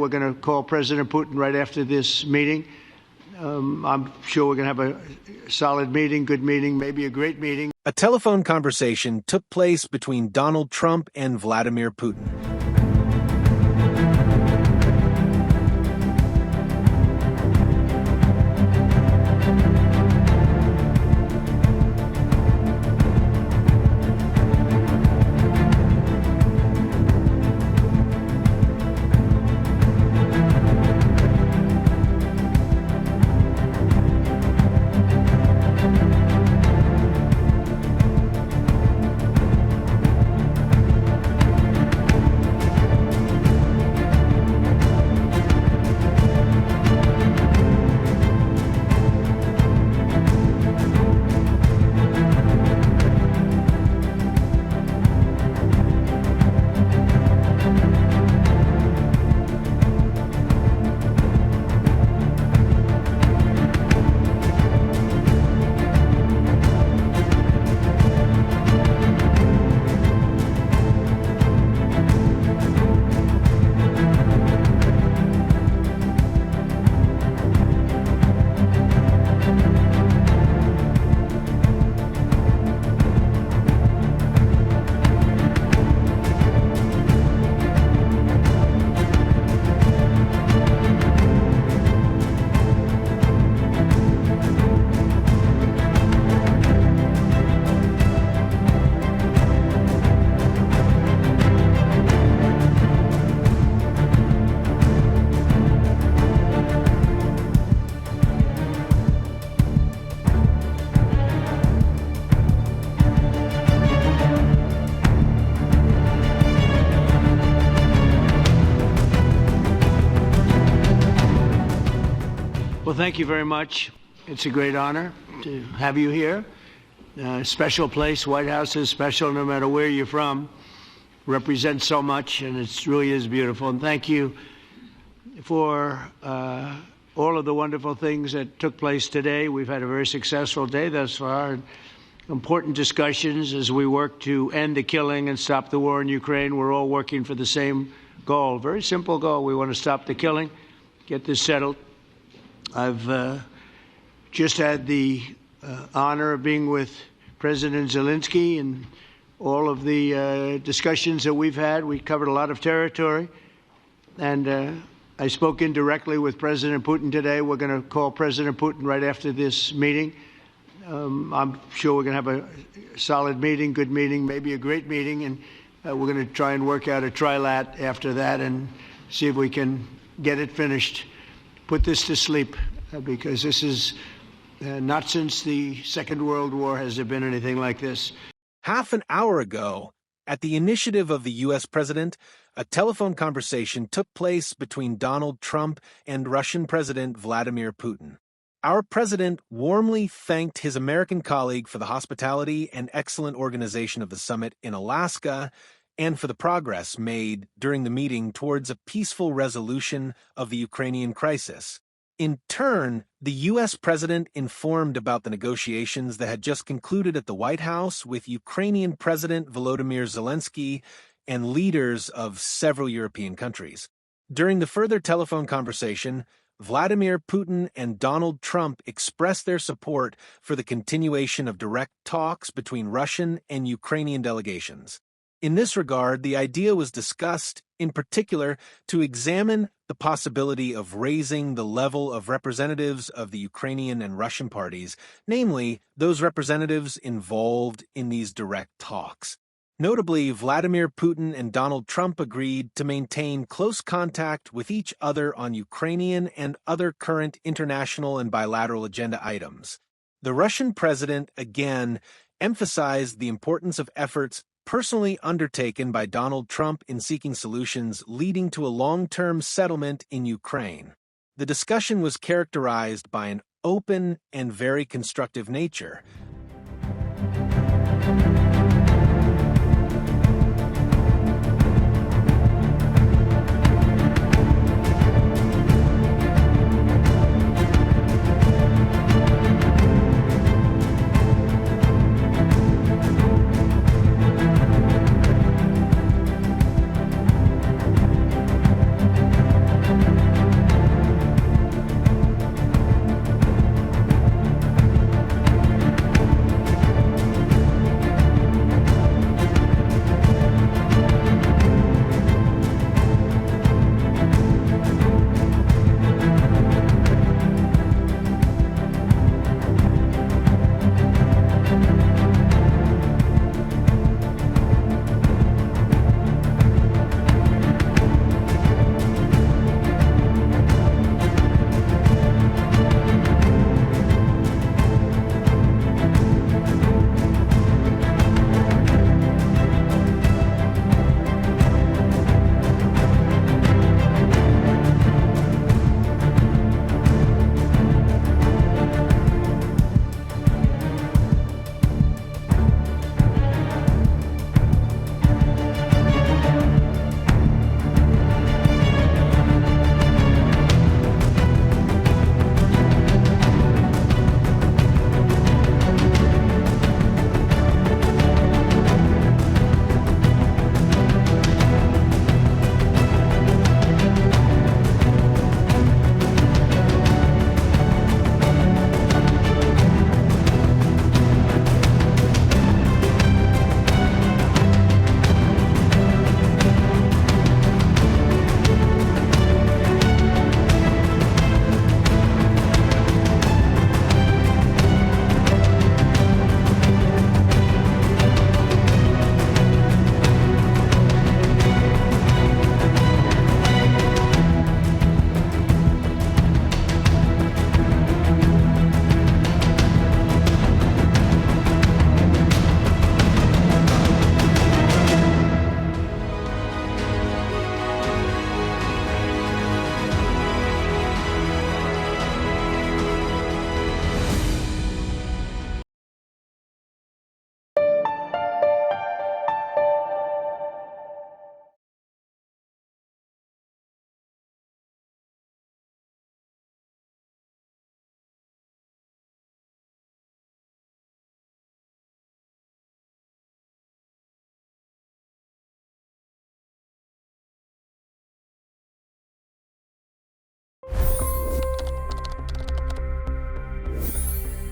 We're going to call President Putin right after this meeting. I'm sure we're going to have a solid meeting, good meeting, maybe a great meeting. A telephone conversation took place between Donald Trump and Vladimir Putin. Well, thank you very much. It's a great honor to have you here. Special place. White House is special no matter where you're from. Represents so much, and it really is beautiful. And thank you for all of the wonderful things that took place today. We've had a very successful day thus far. And important discussions as we work to end the killing and stop the war in Ukraine. We're all working for the same goal, very simple goal. We want to stop the killing, get this settled. I've just had the honor of being with President Zelensky and all of the discussions that we've had. We covered a lot of territory, and I spoke indirectly with President Putin today. We're going to call President Putin right after this meeting. I'm sure we're going to have a solid meeting, good meeting, maybe a great meeting, and we're going to try and work out a trilat after that and see if we can get it finished. Put this to sleep, because this is not since the Second World War has there been anything like this. Half an hour ago, at the initiative of the U.S. president, a telephone conversation took place between Donald Trump and Russian President Vladimir Putin. Our president warmly thanked his American colleague for the hospitality and excellent organization of the summit in Alaska, and for the progress made during the meeting towards a peaceful resolution of the Ukrainian crisis. In turn, the U.S. president informed about the negotiations that had just concluded at the White House with Ukrainian President Volodymyr Zelensky and leaders of several European countries. During the further telephone conversation, Vladimir Putin and Donald Trump expressed their support for the continuation of direct talks between Russian and Ukrainian delegations. In this regard, the idea was discussed, in particular, to examine the possibility of raising the level of representatives of the Ukrainian and Russian parties, namely, those representatives involved in these direct talks. Notably, Vladimir Putin and Donald Trump agreed to maintain close contact with each other on Ukrainian and other current international and bilateral agenda items. The Russian president, again, emphasized the importance of efforts personally undertaken by Donald Trump in seeking solutions leading to a long-term settlement in Ukraine. The discussion was characterized by an open and very constructive nature.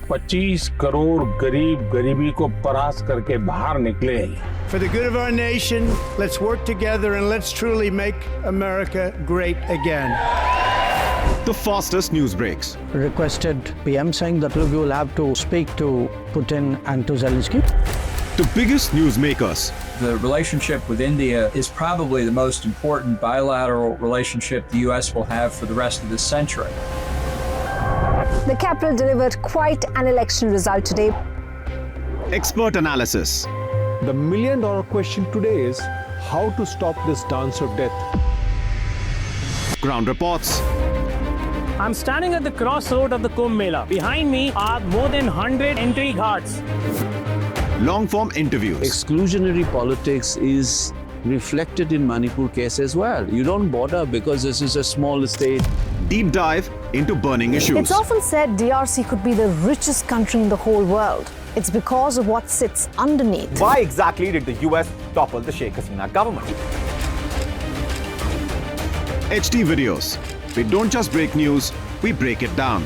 25 crore गरीब गरीबी को परास्त करके बाहर निकले। For the good of our nation, let's work together and let's truly make America great again. The fastest news breaks. Requested PM saying that look, you will have to speak to Putin and to Zelensky. The biggest news makers. The relationship with India is probably the most important bilateral relationship the U.S. will have for the rest of this century. The capital delivered quite an election result today. Expert analysis. The million-dollar question today is how to stop this dance of death. Ground reports. I'm standing at the crossroad of the Kumbh Mela. Behind me are more than 100 entry ghats. Long-form interviews. Exclusionary politics is reflected in Manipur case as well. You don't bother because this is a small state. Deep dive into burning issues. It's often said DRC could be the richest country in the whole world. It's because of what sits underneath. Why exactly did the US topple the Sheikh Hasina government? HD videos. We don't just break news, we break it down.